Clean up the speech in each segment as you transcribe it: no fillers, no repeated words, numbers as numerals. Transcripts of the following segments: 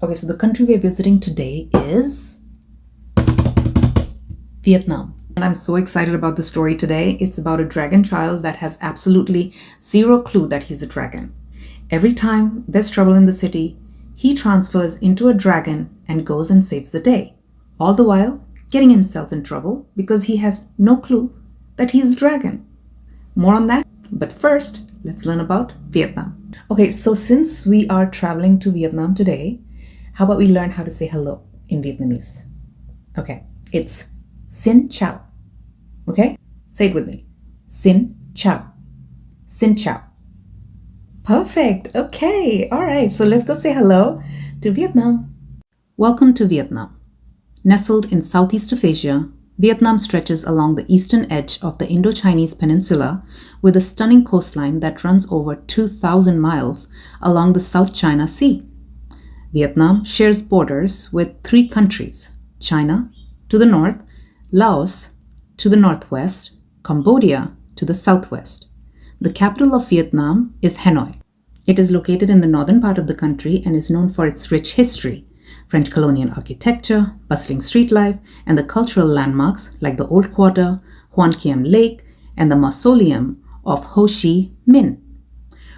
Okay, so the country we're visiting today is Vietnam. And I'm so excited about the story today. It's about a dragon child that has absolutely zero clue that he's a dragon. Every time there's trouble in the city, he transfers into a dragon and goes and saves the day, all the while getting himself in trouble because he has no clue that he's a dragon. More on that, but first, let's learn about Vietnam. Okay, so since we are traveling to Vietnam today, how about we learn how to say hello in Vietnamese? Okay, it's Xin Chào. Okay, say it with me. Xin Chào. Xin Chào. Perfect. Okay, all right, so let's go say hello to Vietnam. Welcome to Vietnam. Nestled in Southeast Asia, Vietnam stretches along the eastern edge of the Indo-Chinese peninsula with a stunning coastline that runs over 2,000 miles along the South China Sea. Vietnam shares borders with three countries: China to the north, Laos to the northwest, Cambodia to the southwest. The capital of Vietnam is Hanoi. It is located in the northern part of the country and is known for its rich history, French colonial architecture, bustling street life, and the cultural landmarks like the Old Quarter, Hoan Kiem Lake, and the mausoleum of Ho Chi Minh.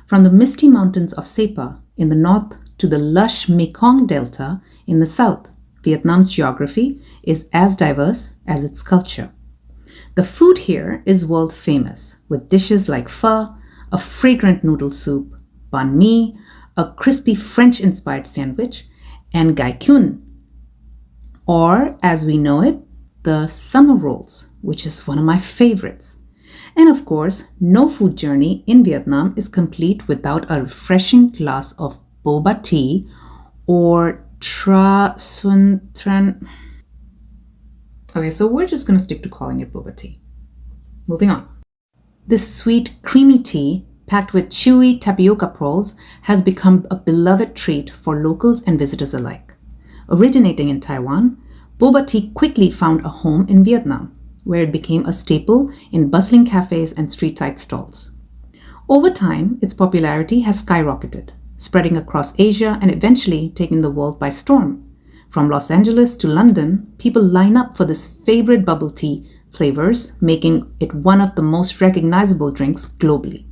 From the misty mountains of Sapa in the north to the lush Mekong Delta in the south, Vietnam's geography is as diverse as its culture. The food here is world famous, with dishes like pho, a fragrant noodle soup, banh mi, a crispy French-inspired sandwich, and gai kyun, or as we know it, the summer rolls, which is one of my favorites. And of course, no food journey in Vietnam is complete without a refreshing glass of boba tea or tra xuân tran. Okay, so we're just going to stick to calling it boba tea. Moving on. This sweet, creamy tea packed with chewy tapioca pearls has become a beloved treat for locals and visitors alike. Originating in Taiwan, boba tea quickly found a home in Vietnam, where it became a staple in bustling cafes and street-side stalls. Over time, its popularity has skyrocketed, spreading across Asia and eventually taking the world by storm. From Los Angeles to London, people line up for this favorite bubble tea flavors, making it one of the most recognizable drinks globally.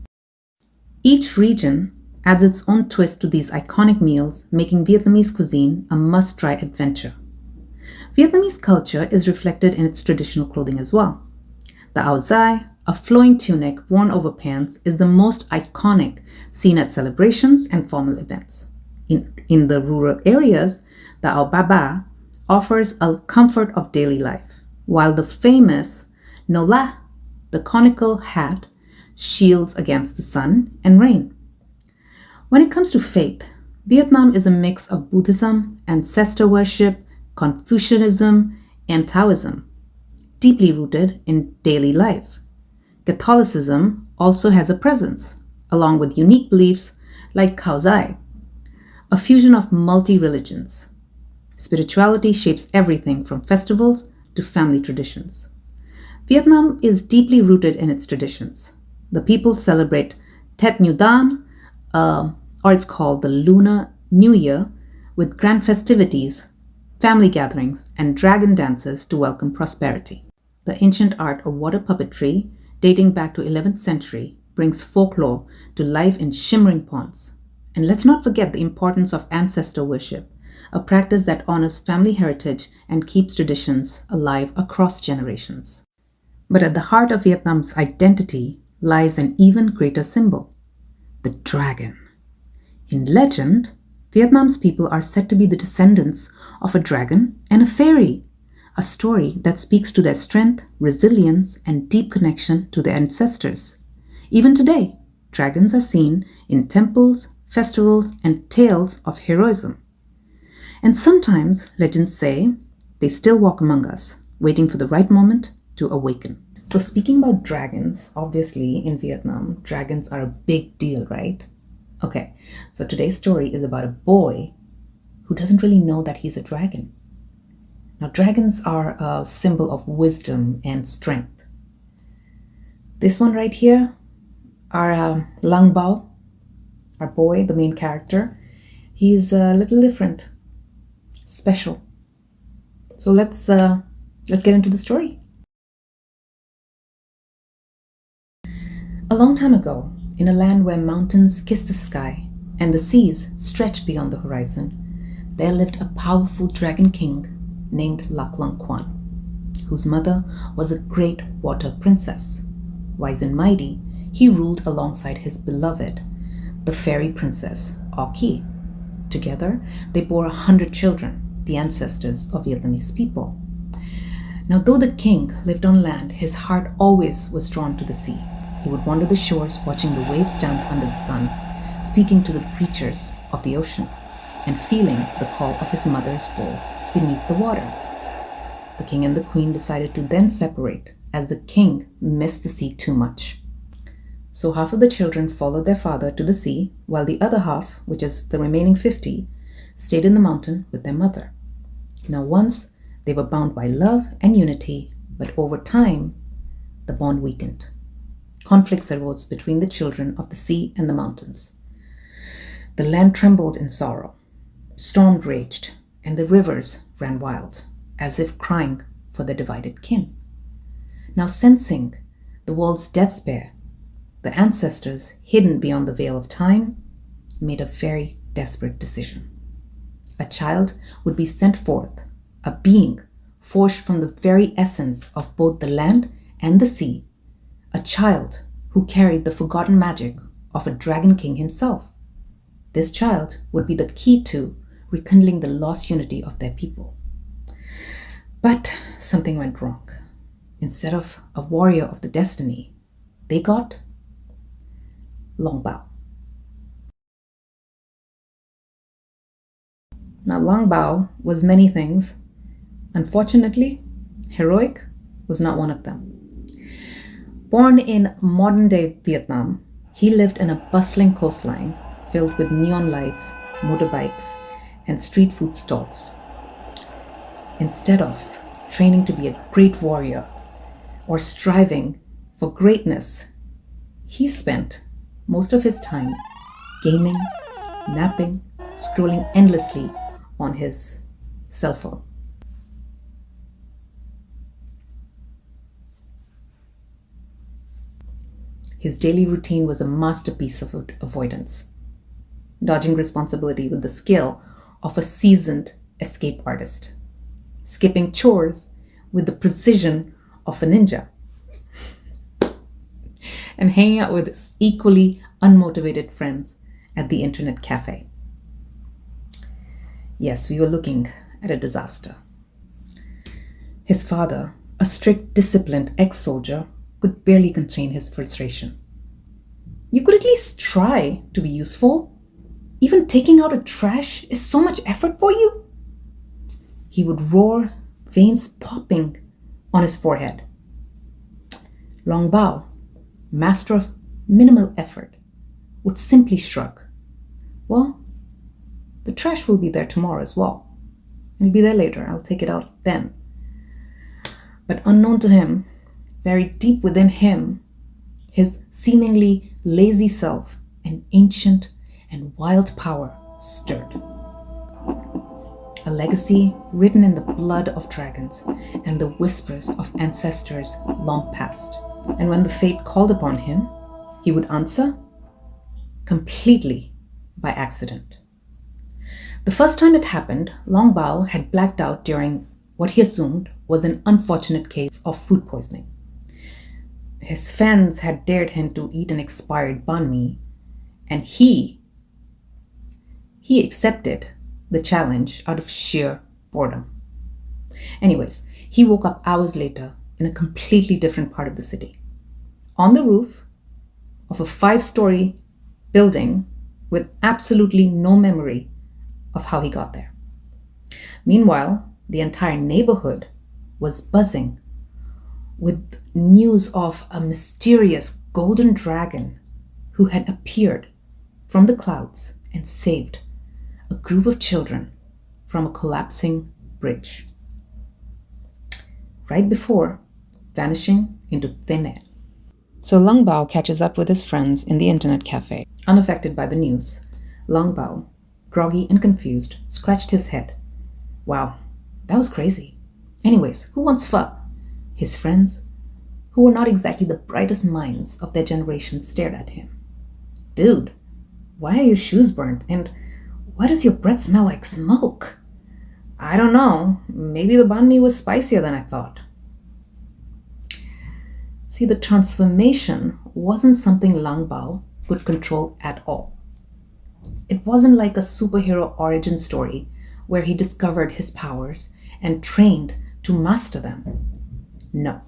Each region adds its own twist to these iconic meals, making Vietnamese cuisine a must-try adventure. Vietnamese culture is reflected in its traditional clothing as well. The áo dài, a flowing tunic worn over pants, is the most iconic, seen at celebrations and formal events. In the rural areas, the áo ba ba offers a comfort of daily life, while the famous no la, the conical hat, shields against the sun and rain. When it comes to faith, Vietnam is a mix of Buddhism, ancestor worship, Confucianism, and Taoism, deeply rooted in daily life. Catholicism also has a presence, along with unique beliefs like Khao Zai, a fusion of multi-religions. Spirituality shapes everything from festivals to family traditions. Vietnam is deeply rooted in its traditions. The people celebrate Tết New Dawn, or it's called the Lunar New Year, with grand festivities, family gatherings, and dragon dances to welcome prosperity. The ancient art of water puppetry, dating back to 11th century, brings folklore to life in shimmering ponds. And let's not forget the importance of ancestor worship, a practice that honors family heritage and keeps traditions alive across generations. But at the heart of Vietnam's identity lies an even greater symbol: the dragon. In legend, Vietnam's people are said to be the descendants of a dragon and a fairy, a story that speaks to their strength, resilience, and deep connection to their ancestors. Even today, dragons are seen in temples, festivals, and tales of heroism. And sometimes, legends say, they still walk among us, waiting for the right moment to awaken. So speaking about dragons, obviously in Vietnam, dragons are a big deal, right? Okay, so today's story is about a boy who doesn't really know that he's a dragon. Now, dragons are a symbol of wisdom and strength. This one right here, our Lang Bao, our boy, the main character, he's a little different. special. So let's get into the story. A long time ago, in a land where mountains kiss the sky and the seas stretch beyond the horizon, there lived a powerful dragon king named Lak Lang Kwan, whose mother was a great water princess. Wise and mighty, he ruled alongside his beloved, the fairy princess Aki. Together, they bore 100 children, the ancestors of Vietnamese people. Now, though the king lived on land, his heart always was drawn to the sea. He would wander the shores, watching the waves dance under the sun, speaking to the creatures of the ocean, and feeling the call of his mother's world beneath the water. The king and the queen decided to then separate, as the king missed the sea too much. So half of the children followed their father to the sea, while the other half, which is the remaining 50, stayed in the mountain with their mother. Now once they were bound by love and unity, but over time, the bond weakened. Conflicts arose between the children of the sea and the mountains. The land trembled in sorrow. Storm raged, and the rivers ran wild, as if crying for their divided kin. Now sensing the world's despair, the ancestors, hidden beyond the veil of time, made a very desperate decision. A child would be sent forth, a being forged from the very essence of both the land and the sea, a child who carried the forgotten magic of a dragon king himself. This child would be the key to rekindling the lost unity of their people. But something went wrong. Instead of a warrior of the destiny, they got Long Bao. Now, Long Bao was many things. Unfortunately, heroic was not one of them. Born in modern-day Vietnam, he lived in a bustling coastline filled with neon lights, motorbikes, and street food stalls. Instead of training to be a great warrior or striving for greatness, he spent most of his time gaming, napping, scrolling endlessly on his cell phone. His daily routine was a masterpiece of avoidance, dodging responsibility with the skill of a seasoned escape artist, skipping chores with the precision of a ninja, and hanging out with his equally unmotivated friends at the internet cafe. Yes, we were looking at a disaster. His father, a strict, disciplined ex-soldier, could barely contain his frustration. You could at least try to be useful. Even taking out a trash is so much effort for you. He would roar, veins popping on his forehead. Long Bao, master of minimal effort, would simply shrug. Well, the trash will be there tomorrow as well. It'll be there later. I'll take it out then. But unknown to him, very deep within him, his seemingly lazy self, an ancient and wild power stirred. A legacy written in the blood of dragons and the whispers of ancestors long past. And when the fate called upon him, he would answer completely by accident. The first time it happened, Long Bao had blacked out during what he assumed was an unfortunate case of food poisoning. His fans had dared him to eat an expired banh mi, and he accepted the challenge out of sheer boredom. Anyways, he woke up hours later in a completely different part of the city, on the roof of a 5-story building with absolutely no memory of how he got there. Meanwhile, the entire neighborhood was buzzing with news of a mysterious golden dragon who had appeared from the clouds and saved a group of children from a collapsing bridge, right before vanishing into thin air. So Long Bao catches up with his friends in the internet cafe. Unaffected by the news, Long Bao, groggy and confused, scratched his head Wow, that was crazy. Anyways, who wants fuck? His friends, who were not exactly the brightest minds of their generation, stared at him. Dude, why are your shoes burnt? And why does your breath smell like smoke? I don't know. Maybe the banh mi was spicier than I thought. See, the transformation wasn't something Lang Bao could control at all. It wasn't like a superhero origin story where he discovered his powers and trained to master them. No.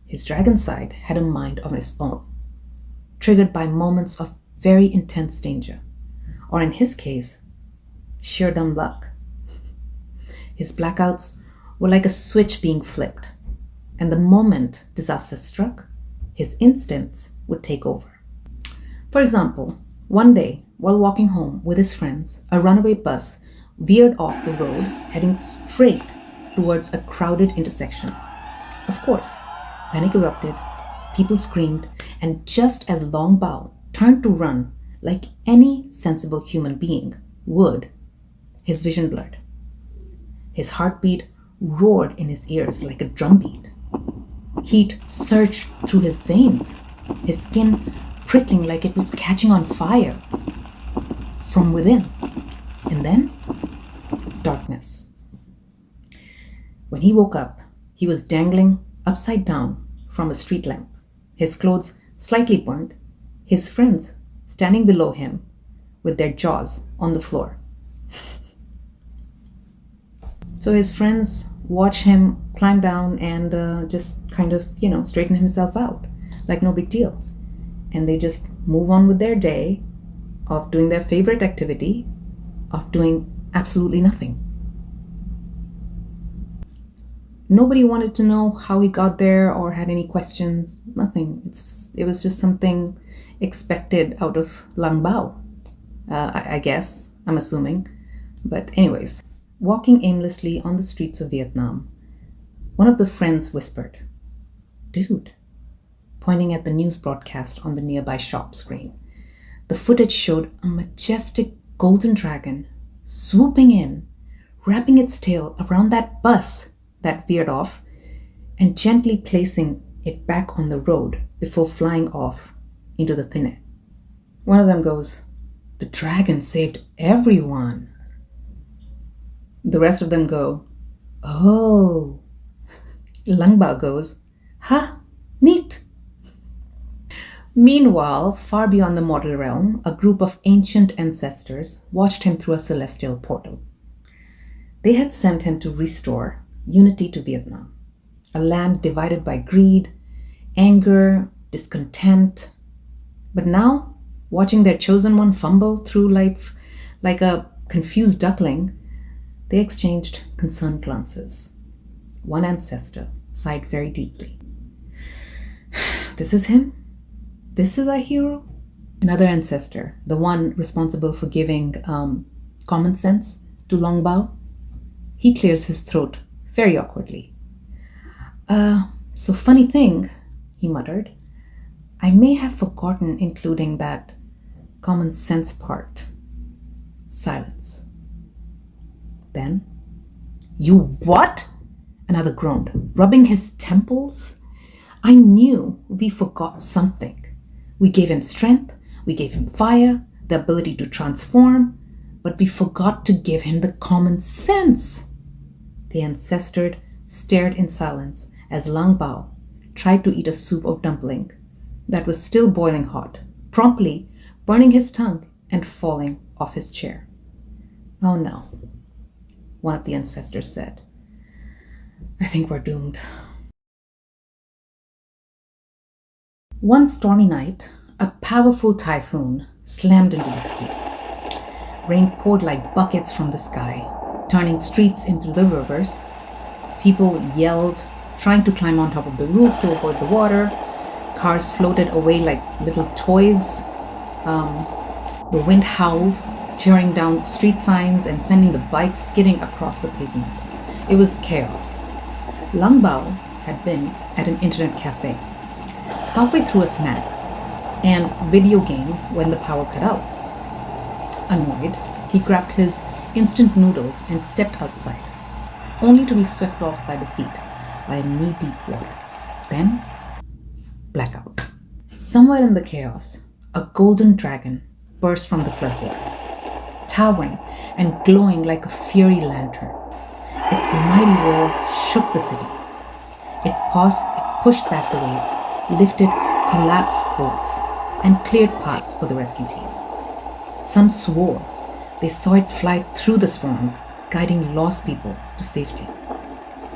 His dragon side had a mind of its own, triggered by moments of very intense danger, or in his case, sheer dumb luck. His blackouts were like a switch being flipped, and the moment disaster struck, his instincts would take over. For example, one day, while walking home with his friends, a runaway bus veered off the road, heading straight towards a crowded intersection. Of course, panic erupted, people screamed, and just as Long Bao turned to run like any sensible human being would, his vision blurred. His heartbeat roared in his ears like a drumbeat. Heat surged through his veins, his skin prickling like it was catching on fire from within. And then, darkness. When he woke up, he was dangling upside down from a street lamp, his clothes slightly burnt, his friends standing below him with their jaws on the floor. So his friends watch him climb down and just kind of, straighten himself out like no big deal. And they just move on with their day of doing their favorite activity, of doing absolutely nothing. Nobody wanted to know how he got there or had any questions. Nothing. It was just something expected out of Lang Bao. I guess, I'm assuming. But anyways, walking aimlessly on the streets of Vietnam, one of the friends whispered, "Dude," pointing at the news broadcast on the nearby shop screen. The footage showed a majestic golden dragon swooping in, wrapping its tail around that bus that veered off, and gently placing it back on the road before flying off into the thin air. One of them goes, "The dragon saved everyone." The rest of them go, "Oh." Lang Bao goes, "Ha, neat." Meanwhile, far beyond the mortal realm, a group of ancient ancestors watched him through a celestial portal. They had sent him to restore unity to Vietnam, a land divided by greed, anger, discontent. But now, watching their chosen one fumble through life like a confused duckling, they exchanged concerned glances. One ancestor sighed very deeply. "This is him? This is our hero?" Another ancestor, the one responsible for giving common sense to Long Bao, he clears his throat very awkwardly. So funny thing," he muttered. "I may have forgotten including that common sense part." Silence. Then, "You what?" Another groaned, rubbing his temples. "I knew we forgot something. We gave him strength, we gave him fire, the ability to transform, but we forgot to give him the common sense." The ancestor stared in silence as Lang Bao tried to eat a soup of dumpling that was still boiling hot, promptly burning his tongue and falling off his chair. "Oh no," one of the ancestors said. "I think we're doomed." One stormy night, a powerful typhoon slammed into the city. Rain poured like buckets from the sky, turning streets into the rivers. People yelled, trying to climb on top of the roof to avoid the water. Cars floated away like little toys. The wind howled, tearing down street signs and sending the bikes skidding across the pavement. It was chaos. Lang Bao had been at an internet cafe, halfway through a snack and video game when the power cut out. Annoyed, he grabbed his instant noodles and stepped outside, only to be swept off by the feet by knee-deep water. Then, blackout. Somewhere in the chaos, a golden dragon burst from the floodwaters, towering and glowing like a fiery lantern. Its mighty roar shook the city. It pushed back the waves, lifted collapsed boats, and cleared paths for the rescue team. Some swore they saw it fly through the storm, guiding lost people to safety.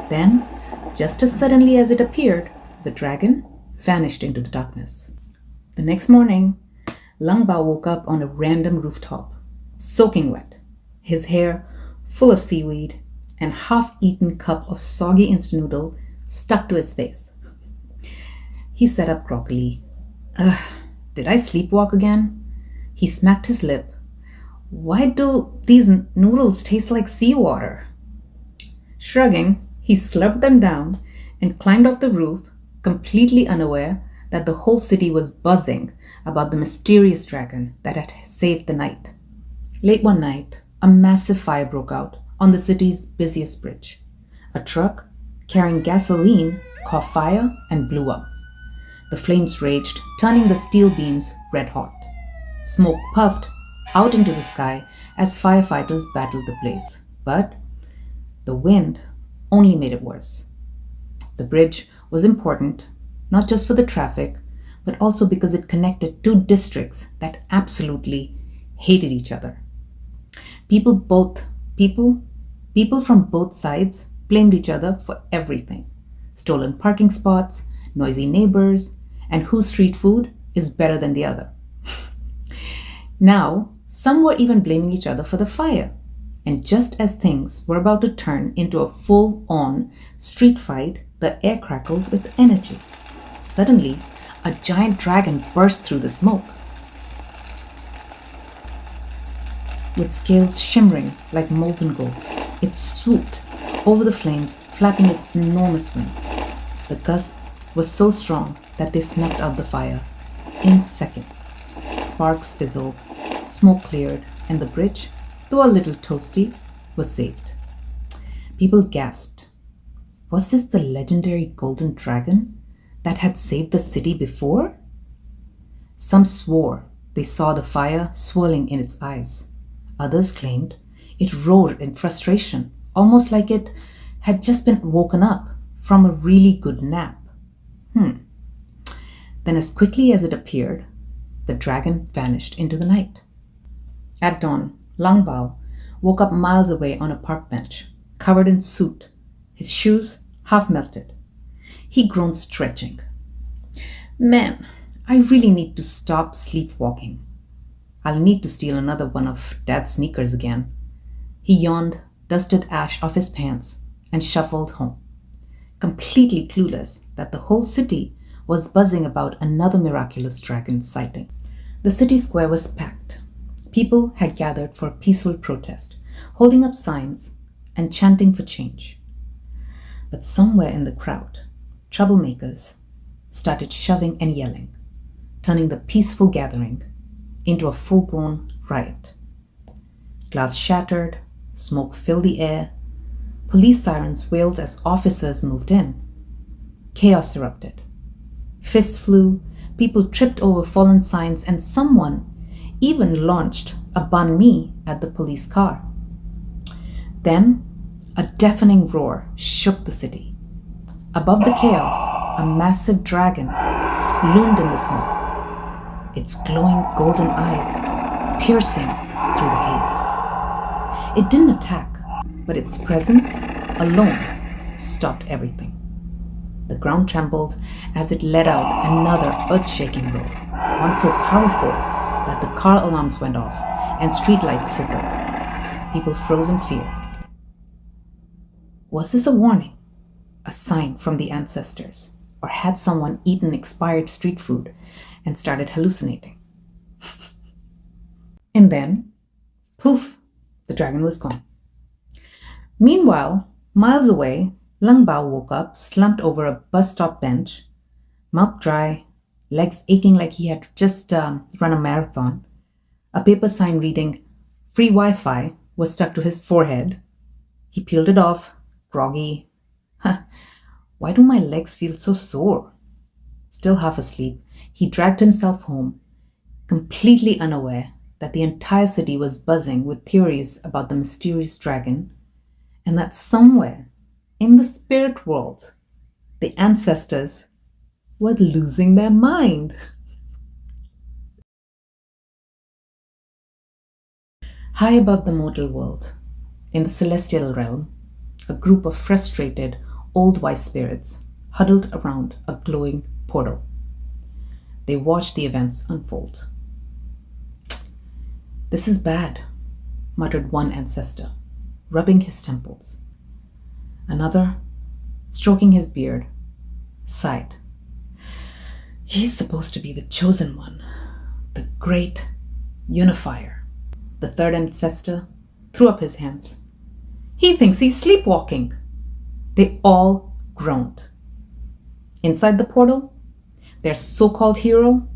Then, just as suddenly as it appeared, the dragon vanished into the darkness. The next morning, Lang Bao woke up on a random rooftop, soaking wet, his hair full of seaweed, and half-eaten cup of soggy instant noodle stuck to his face. He sat up groggily. Did I sleepwalk again? He smacked his lip. Why do these noodles taste like seawater? Shrugging, he slurped them down and climbed off the roof, completely unaware that the whole city was buzzing about the mysterious dragon that had saved the night. Late one night, a massive fire broke out on the city's busiest bridge. A truck carrying gasoline caught fire and blew up. The flames raged, turning the steel beams red hot. Smoke puffed out into the sky as firefighters battled the blaze. But the wind only made it worse. The bridge was important, not just for the traffic, but also because it connected two districts that absolutely hated each other. People from both sides blamed each other for everything. Stolen parking spots, noisy neighbors, and whose street food is better than the other. Now, some were even blaming each other for the fire. And just as things were about to turn into a full-on street fight, the air crackled with energy. Suddenly, a giant dragon burst through the smoke, with scales shimmering like molten gold. It swooped over the flames, flapping its enormous wings. The gusts were so strong that they snuffed out the fire in seconds. Sparks fizzled, smoke cleared, and the bridge, though a little toasty, was saved. People gasped. Was this the legendary golden dragon that had saved the city before? Some swore they saw the fire swirling in its eyes. Others claimed it roared in frustration, almost like it had just been woken up from a really good nap. Then as quickly as it appeared, the dragon vanished into the night. At dawn, Lang Bao woke up miles away on a park bench, covered in soot, his shoes half melted. He groaned, stretching. Man, I really need to stop sleepwalking. I'll need to steal another one of Dad's sneakers again. He yawned, dusted ash off his pants, and shuffled home, completely clueless that the whole city was buzzing about another miraculous dragon sighting. The city square was packed. People had gathered for a peaceful protest, holding up signs and chanting for change. But somewhere in the crowd, troublemakers started shoving and yelling, turning the peaceful gathering into a full-blown riot. Glass shattered, smoke filled the air, police sirens wailed as officers moved in. Chaos erupted. Fists flew, people tripped over fallen signs, and someone even launched a banh mi at the police car. Then, a deafening roar shook the city. Above the chaos, a massive dragon loomed in the smoke, its glowing golden eyes piercing through the haze. It didn't attack, but its presence alone stopped everything. The ground trembled as it let out another earth-shaking roar, one so powerful that the car alarms went off and streetlights flickered. People froze in fear. Was this a warning? A sign from the ancestors? Or had someone eaten expired street food and started hallucinating? And then, poof, the dragon was gone. Meanwhile, miles away, Lang Bao woke up, slumped over a bus stop bench, mouth dry, legs aching like he had just run a marathon, a paper sign reading, "Free Wi-Fi," was stuck to his forehead. He peeled it off, groggy. Why do my legs feel so sore? Still half asleep, he dragged himself home, completely unaware that the entire city was buzzing with theories about the mysterious dragon, and that somewhere in the spirit world, the ancestors were losing their mind. High above the mortal world, in the celestial realm, a group of frustrated, old wise spirits huddled around a glowing portal. They watched the events unfold. "This is bad," muttered one ancestor, rubbing his temples. Another, stroking his beard, sighed. "He's supposed to be the chosen one, the great unifier." The third ancestor threw up his hands. "He thinks he's sleepwalking." They all groaned. Inside the portal, their so-called hero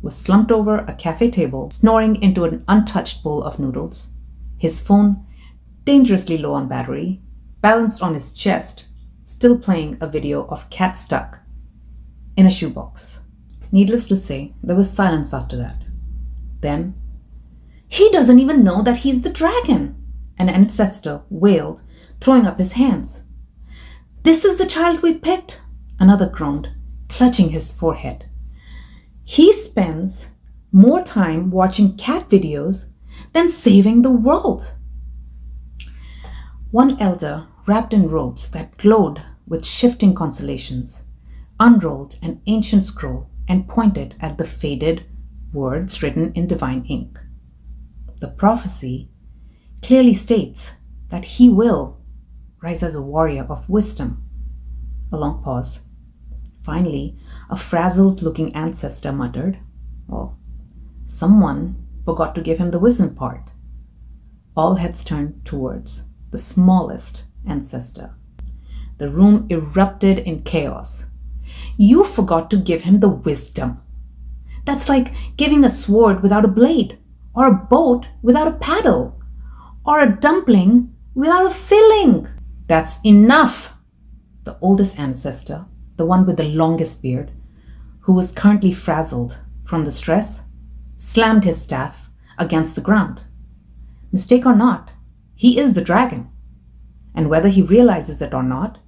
was slumped over a cafe table, snoring into an untouched bowl of noodles, his phone dangerously low on battery, balanced on his chest, still playing a video of cat stuck in a shoebox. Needless to say, there was silence after that. Then, "He doesn't even know that he's the dragon," an ancestor wailed, throwing up his hands. "This is the child we picked," another groaned, clutching his forehead. "He spends more time watching cat videos than saving the world." One elder, wrapped in robes that glowed with shifting constellations, unrolled an ancient scroll and pointed at the faded words written in divine ink. The prophecy clearly states that he will rise as a warrior of wisdom. A long pause. Finally, a frazzled-looking ancestor muttered, "Oh, someone forgot to give him the wisdom part." All heads turned towards the smallest ancestor. The room erupted in chaos. "You forgot to give him the wisdom. That's like giving a sword without a blade, or a boat without a paddle, or a dumpling without a filling." "That's enough!" The oldest ancestor, the one with the longest beard, who was currently frazzled from the stress, slammed his staff against the ground. Mistake or not, he is the dragon. And whether he realizes it or not,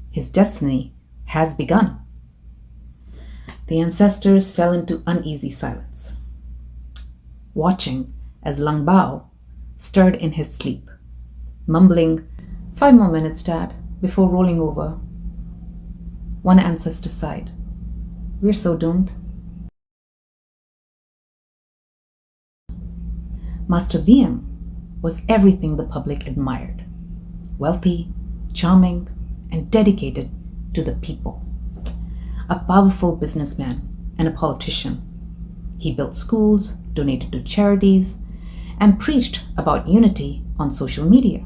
his destiny has begun. The ancestors fell into uneasy silence, watching as Lang Bao stirred in his sleep, mumbling, "5 more minutes, Dad," before rolling over. One ancestor sighed. "We're so doomed." Master VM was everything the public admired. Wealthy, charming, and dedicated to the people. A powerful businessman and a politician. He built schools, donated to charities, and preached about unity on social media.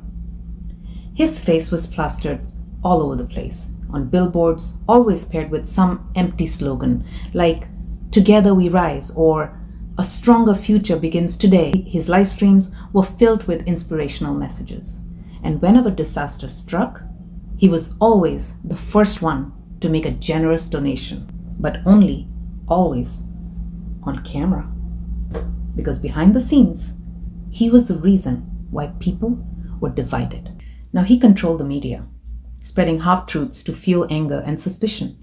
His face was plastered all over the place, on billboards, always paired with some empty slogan like "Together we rise" or "A stronger future begins today." His live streams were filled with inspirational messages, and whenever disaster struck, he was always the first one to make a generous donation, but only always on camera. Because behind the scenes, he was the reason why people were divided. Now he controlled the media, spreading half-truths to fuel anger and suspicion.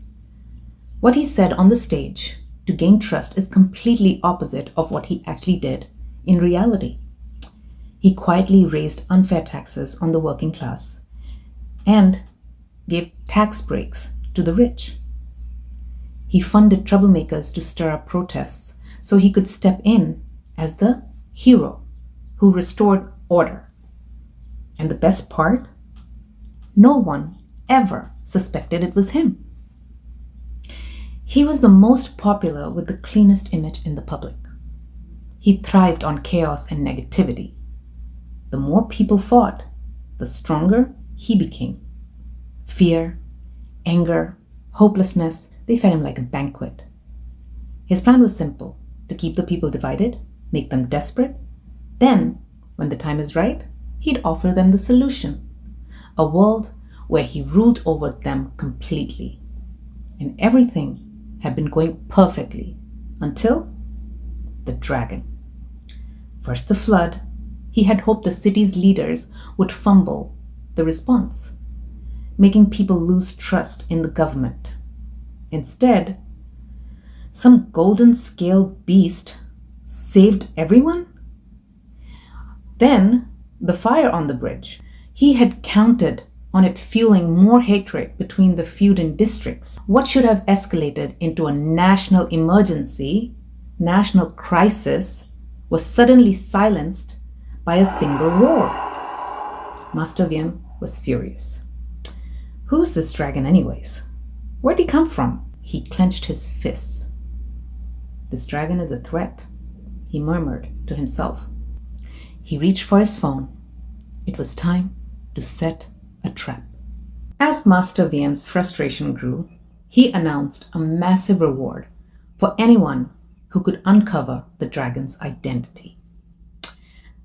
What he said on the stage to gain trust is completely opposite of what he actually did in reality. He quietly raised unfair taxes on the working class and gave tax breaks to the rich. He funded troublemakers to stir up protests so he could step in as the hero who restored order. And the best part? No one ever suspected it was him. He was the most popular with the cleanest image in the public. He thrived on chaos and negativity. The more people fought, the stronger he became. Fear, anger, hopelessness, they fed him like a banquet. His plan was simple: to keep the people divided, make them desperate, then When the time is right, he'd offer them the solution, a world where he ruled over them completely. And everything had been going perfectly until the dragon. First the flood. He had hoped the city's leaders would fumble the response, making people lose trust in the government. Instead, some golden scaled beast saved everyone? Then, the fire on the bridge. He had counted on it fueling more hatred between the feuding districts. What should have escalated into a national emergency, national crisis, was suddenly silenced by a single war. Master Wiem was furious. Who's this dragon anyways? Where'd he come from? He clenched his fists. This dragon is a threat, he murmured to himself. He reached for his phone. It was time to set a trap. As Master Viem's frustration grew, he announced a massive reward for anyone who could uncover the dragon's identity.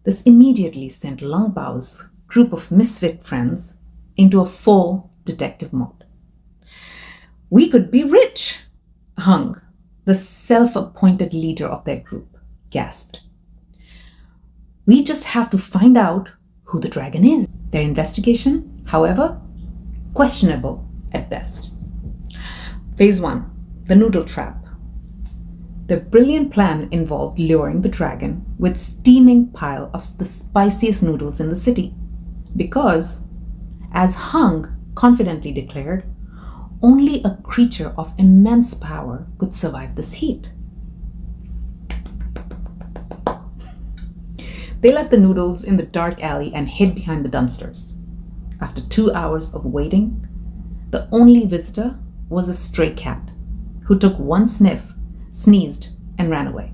This immediately sent Lung Bao's group of misfit friends into a full detective mode. We could be rich, Hung, the self-appointed leader of their group, gasped. We just have to find out who the dragon is. Their investigation, however, questionable at best. Phase 1, the noodle trap. The brilliant plan involved luring the dragon with steaming pile of the spiciest noodles in the city. Because, as Hung confidently declared, only a creature of immense power could survive this heat. They left the noodles in the dark alley and hid behind the dumpsters. After 2 hours of waiting, the only visitor was a stray cat who took one sniff, sneezed, and ran away.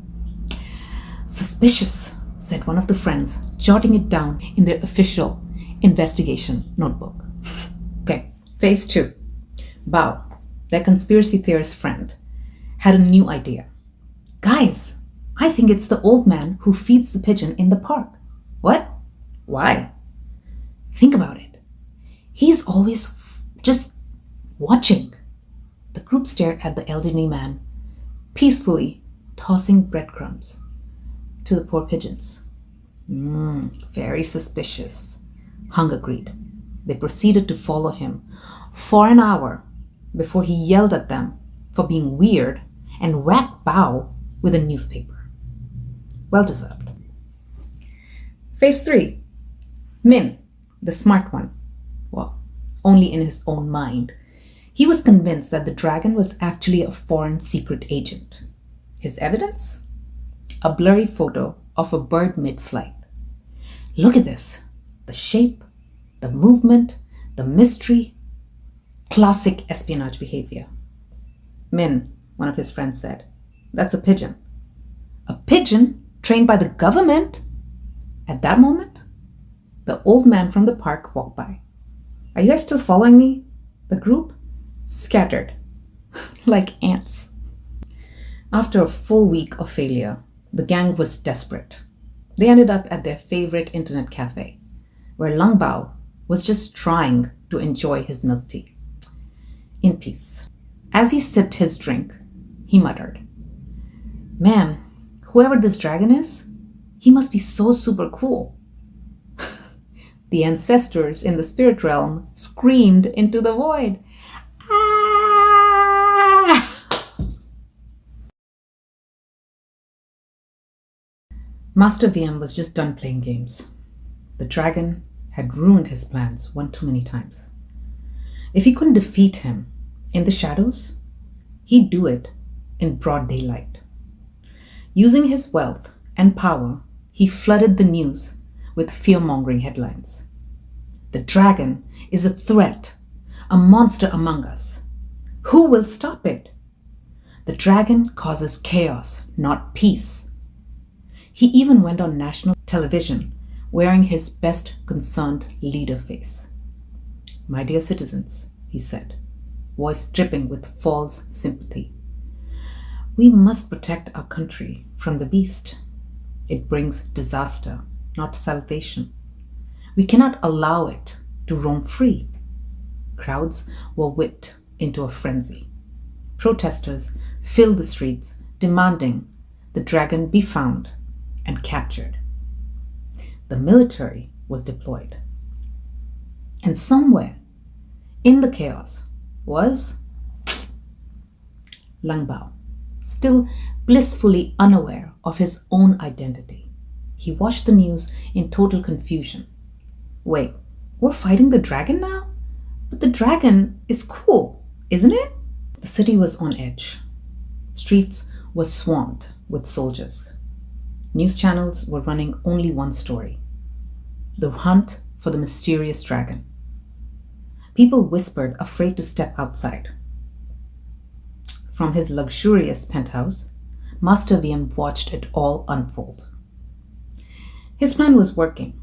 Suspicious, said one of the friends, jotting it down in their official investigation notebook. Okay, phase 2. Bao, their conspiracy theorist friend, had a new idea. Guys, I think it's the old man who feeds the pigeon in the park. What? Why? Think about it. He's always just watching. The group stared at the elderly man, peacefully tossing breadcrumbs to the poor pigeons. Very suspicious, Hung agreed. They proceeded to follow him for an hour before he yelled at them for being weird and whacked Bao with a newspaper. Well deserved. Phase 3. Min, the smart one. Well, only in his own mind. He was convinced that the dragon was actually a foreign secret agent. His evidence? A blurry photo of a bird mid-flight. Look at this. The shape, the movement, the mystery. Classic espionage behavior. Min, one of his friends said, that's a pigeon. A pigeon trained by the government? At that moment, the old man from the park walked by. Are you guys still following me? The group scattered like ants. After a full week of failure, the gang was desperate. They ended up at their favorite internet cafe, where Lung Bao was just trying to enjoy his milk tea in peace. As he sipped his drink, he muttered, Man, whoever this dragon is, he must be so super cool. The ancestors in the spirit realm screamed into the void. Ah! Master Wiem was just done playing games. The dragon had ruined his plans one too many times. If he couldn't defeat him in the shadows, he'd do it in broad daylight. Using his wealth and power, he flooded the news with fear-mongering headlines. The dragon is a threat, a monster among us. Who will stop it? The dragon causes chaos, not peace. He even went on national television wearing his best concerned leader face. My dear citizens, he said, voice dripping with false sympathy. We must protect our country from the beast. It brings disaster not salvation. We cannot allow it to roam free. Crowds were whipped into a frenzy. Protesters filled the streets, demanding the dragon be found and captured. The military was deployed. And somewhere in the chaos was Lang Bao, still blissfully unaware of his own identity. He watched the news in total confusion. Wait, we're fighting the dragon now? But the dragon is cool, isn't it? The city was on edge. Streets were swarmed with soldiers. News channels were running only one story: the hunt for the mysterious dragon. People whispered, afraid to step outside. From his luxurious penthouse, Master VM watched it all unfold. His plan was working.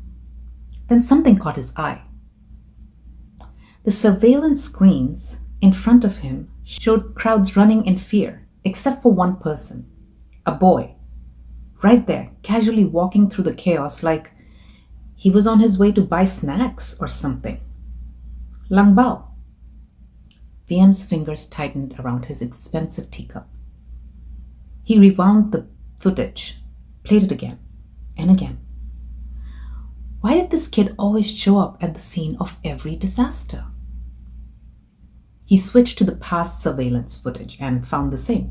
Then something caught his eye. The surveillance screens in front of him showed crowds running in fear, except for one person, a boy, right there, casually walking through the chaos like he was on his way to buy snacks or something. Lang Bao. VM's fingers tightened around his expensive teacup. He rewound the footage, played it again and again. Why did this kid always show up at the scene of every disaster? He switched to the past surveillance footage and found the same.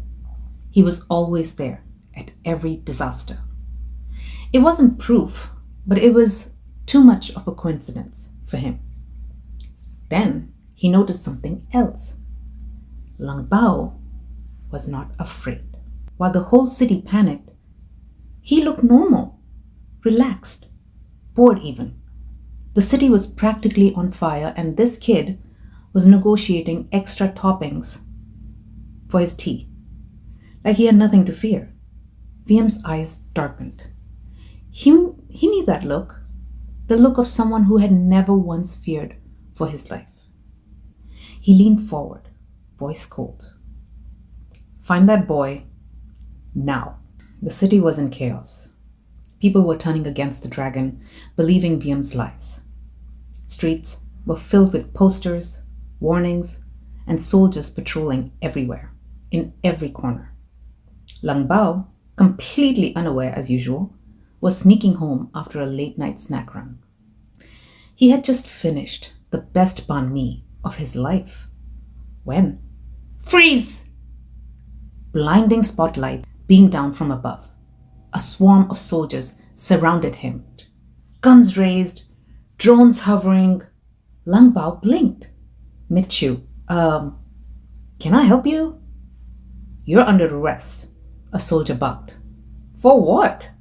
He was always there at every disaster. It wasn't proof, but it was too much of a coincidence for him. Then he noticed something else. Lang Bao was not afraid. While the whole city panicked, he looked normal, relaxed, bored even. The city was practically on fire, and this kid was negotiating extra toppings for his tea, like he had nothing to fear. VM's eyes darkened. He knew that look, the look of someone who had never once feared for his life. He leaned forward, voice cold. Find that boy now. The city was in chaos. People were turning against the dragon, believing VM's lies. Streets were filled with posters, warnings, and soldiers patrolling everywhere, in every corner. Lang Bao, completely unaware as usual, was sneaking home after a late-night snack run. He had just finished the best banh mi of his life. When? Freeze! Blinding spotlight beamed down from above. A swarm of soldiers surrounded him. Guns raised, drones hovering. Lang Bao blinked. Michu, can I help you? You're under arrest, a soldier barked. For what?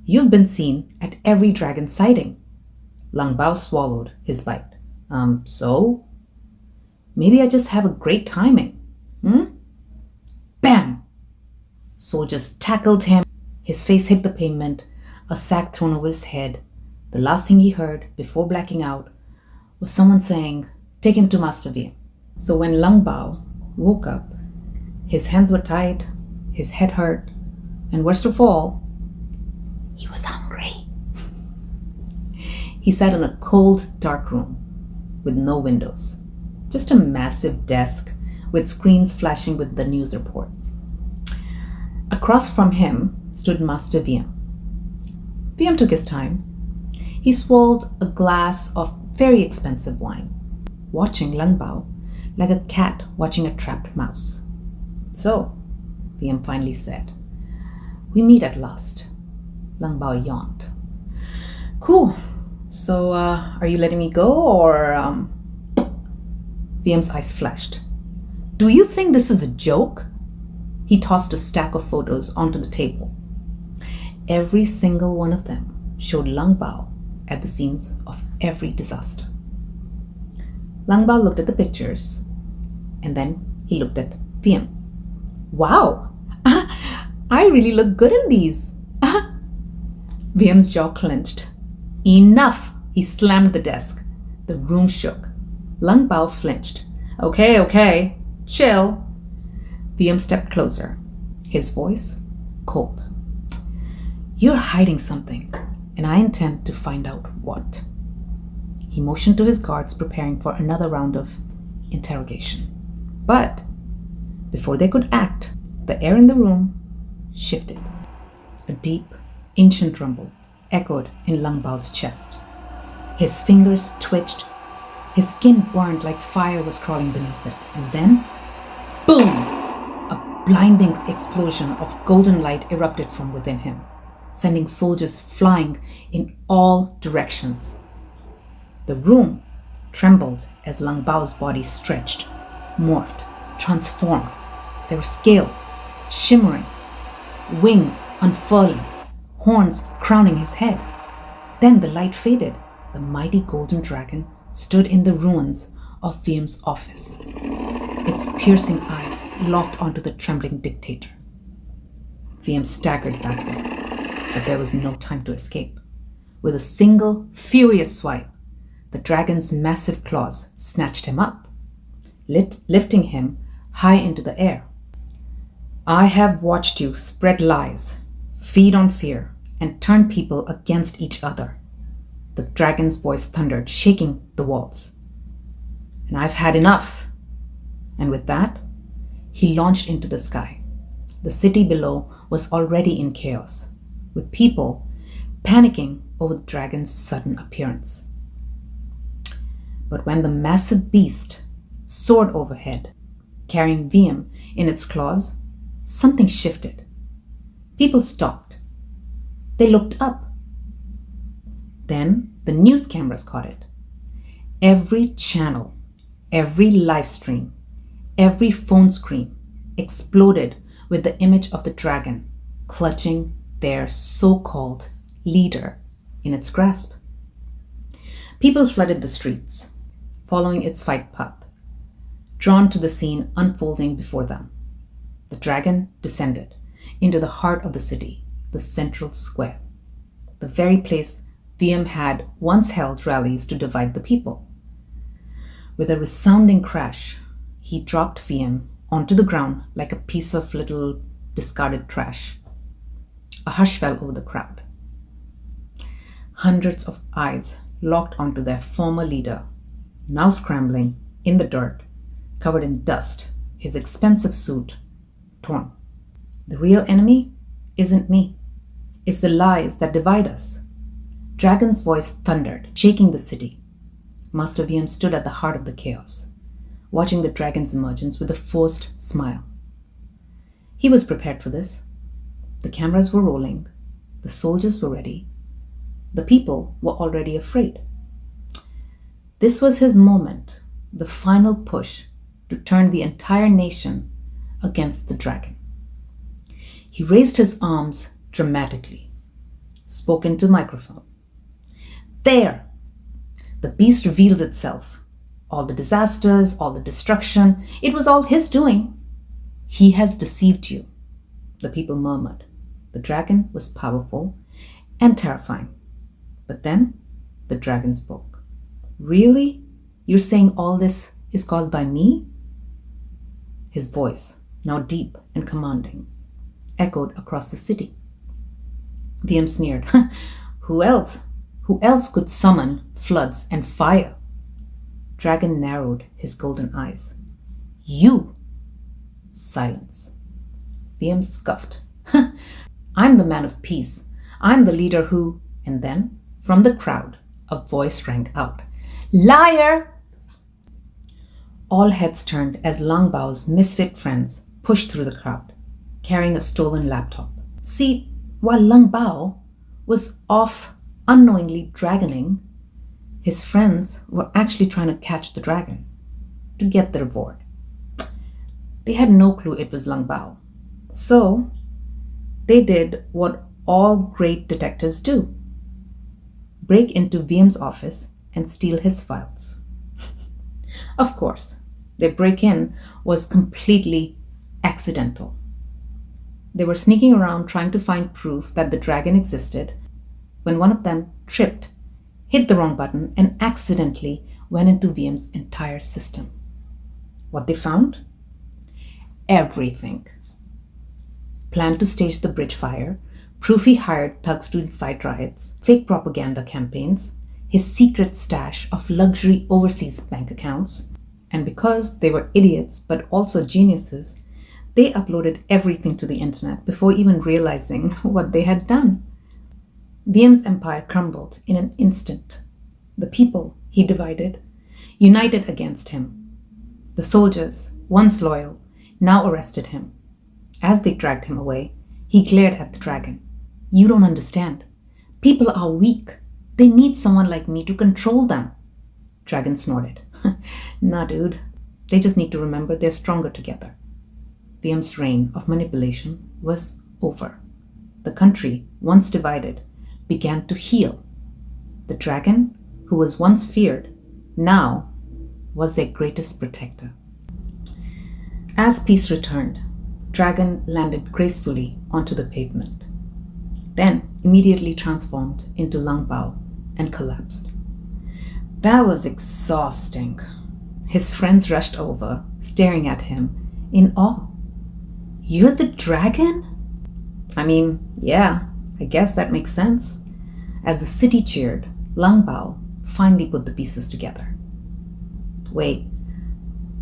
You've been seen at every dragon sighting. Lang Bao swallowed his bite. So? Maybe I just have a great timing. Bam! Soldiers tackled him. His face hit the pavement, a sack thrown over his head. The last thing he heard before blacking out was someone saying, "Take him to Master VM." So when Lang Bao woke up, his hands were tied, his head hurt, and worst of all, he was hungry. He sat in a cold, dark room with no windows, just a massive desk with screens flashing with the news report. Across from him stood Master VM. VM took his time. He swallowed a glass of very expensive wine, watching Lang Bao like a cat watching a trapped mouse. So, VM finally said, "We meet at last." Lang Bao yawned. Cool. So, are you letting me go or... VM's eyes flashed. Do you think this is a joke? He tossed a stack of photos onto the table. Every single one of them showed Lang Bao at the scenes of every disaster. Lang Bao looked at the pictures, and then he looked at VM. Wow, I really look good in these. VM's jaw clenched. Enough! He slammed the desk. The room shook. Lang Bao flinched. Okay, chill. VM stepped closer, his voice cold. You're hiding something, and I intend to find out what." He motioned to his guards, preparing for another round of interrogation. But before they could act, the air in the room shifted. A deep, ancient rumble echoed in Lang Bao's chest. His fingers twitched. His skin burned like fire was crawling beneath it. And then, boom! A blinding explosion of golden light erupted from within him, sending soldiers flying in all directions. The room trembled as Lang Bao's body stretched, morphed, transformed. There were scales shimmering, wings unfurling, horns crowning his head. Then the light faded. The mighty golden dragon stood in the ruins of VM's office, its piercing eyes locked onto the trembling dictator. VM staggered backward, but there was no time to escape. With a single furious swipe, the dragon's massive claws snatched him up, lifting him high into the air. "I have watched you spread lies, feed on fear, and turn people against each other," the dragon's voice thundered, shaking the walls. "And I've had enough." And with that, he launched into the sky. The city below was already in chaos, with people panicking over the dragon's sudden appearance. But when the massive beast soared overhead, carrying VM in its claws, something shifted. People stopped. They looked up. Then the news cameras caught it. Every channel, every live stream, every phone screen exploded with the image of the dragon clutching their so-called leader in its grasp. People flooded the streets, following its fight path, drawn to the scene unfolding before them. The dragon descended into the heart of the city, the central square, the very place VM had once held rallies to divide the people. With a resounding crash, he dropped VM onto the ground like a piece of little discarded trash. A hush fell over the crowd. Hundreds of eyes locked onto their former leader, now scrambling in the dirt, covered in dust, his expensive suit torn. The real enemy isn't me. It's the lies that divide us. Dragon's voice thundered, shaking the city. Master VM stood at the heart of the chaos, watching the dragon's emergence with a forced smile. He was prepared for this. The cameras were rolling. The soldiers were ready. The people were already afraid. This was his moment, the final push to turn the entire nation against the dragon. He raised his arms dramatically, spoke into the microphone. "There! The beast reveals itself. All the disasters, all the destruction, it was all his doing. He has deceived you," the people murmured. The dragon was powerful and terrifying. But then the dragon spoke. "Really? You're saying all this is caused by me?" His voice, now deep and commanding, echoed across the city. VM sneered. Who else? Who else could summon floods and fire? Dragon narrowed his golden eyes. "You!" Silence. VM scoffed. "I'm the man of peace. I'm the leader who..." And then, from the crowd, a voice rang out. "Liar!" All heads turned as Lang Bao's misfit friends pushed through the crowd, carrying a stolen laptop. See, while Lang Bao was off unknowingly dragoning, his friends were actually trying to catch the dragon to get the reward. They had no clue it was Lang Bao. So they did what all great detectives do: break into VM's office and steal his files. Of course, their break-in was completely accidental. They were sneaking around trying to find proof that the dragon existed when one of them tripped, hit the wrong button, and accidentally went into VM's entire system. What they found? Everything. Planned to stage the bridge fire, proof he hired thugs to incite riots, fake propaganda campaigns, his secret stash of luxury overseas bank accounts. And because they were idiots but also geniuses, they uploaded everything to the internet before even realizing what they had done. VM's empire crumbled in an instant. The people he divided united against him. The soldiers, once loyal, now arrested him. As they dragged him away, he glared at the dragon. "You don't understand. People are weak. They need someone like me to control them." Dragon snorted. "Nah, dude. They just need to remember they're stronger together." VM's reign of manipulation was over. The country, once divided, began to heal. The dragon, who was once feared, now was their greatest protector. As peace returned, Dragon landed gracefully onto the pavement, then immediately transformed into Langbao and collapsed. That was exhausting. His friends rushed over, staring at him in awe. "You're the dragon?" I mean, yeah, I guess that makes sense. As the city cheered, Langbao finally put the pieces together. Wait,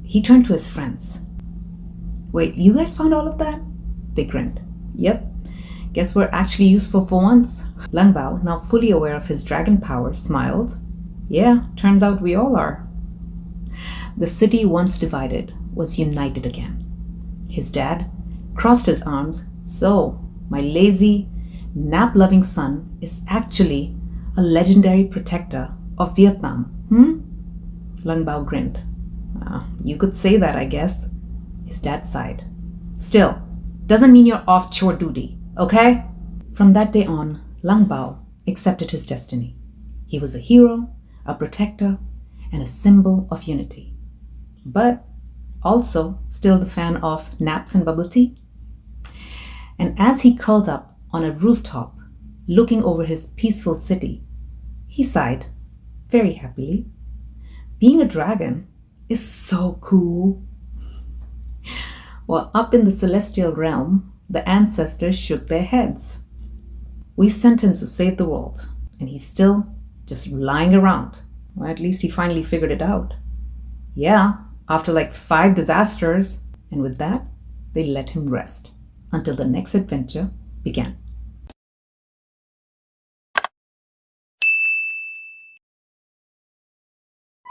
he turned to his friends. "Wait, you guys found all of that?" They grinned. "Yep, guess we're actually useful for once." Langbao, now fully aware of his dragon power, smiled. "Yeah, turns out we all are." The city, once divided, was united again. His dad crossed his arms. "So, my lazy, nap-loving son is actually a legendary protector of Vietnam, Langbao grinned. "You could say that, I guess." His dad sighed. "Still, doesn't mean you're off chore duty, okay?" From that day on, Langbao accepted his destiny. He was a hero, a protector, and a symbol of unity. But also still the fan of naps and bubble tea. And as he curled up on a rooftop, looking over his peaceful city, he sighed very happily. Being a dragon is so cool. Well, up in the celestial realm, the ancestors shook their heads. We sent him to save the world, and he's still just lying around. Well, at least he finally figured it out. Yeah, after like 5 disasters. And with that, they let him rest until the next adventure began.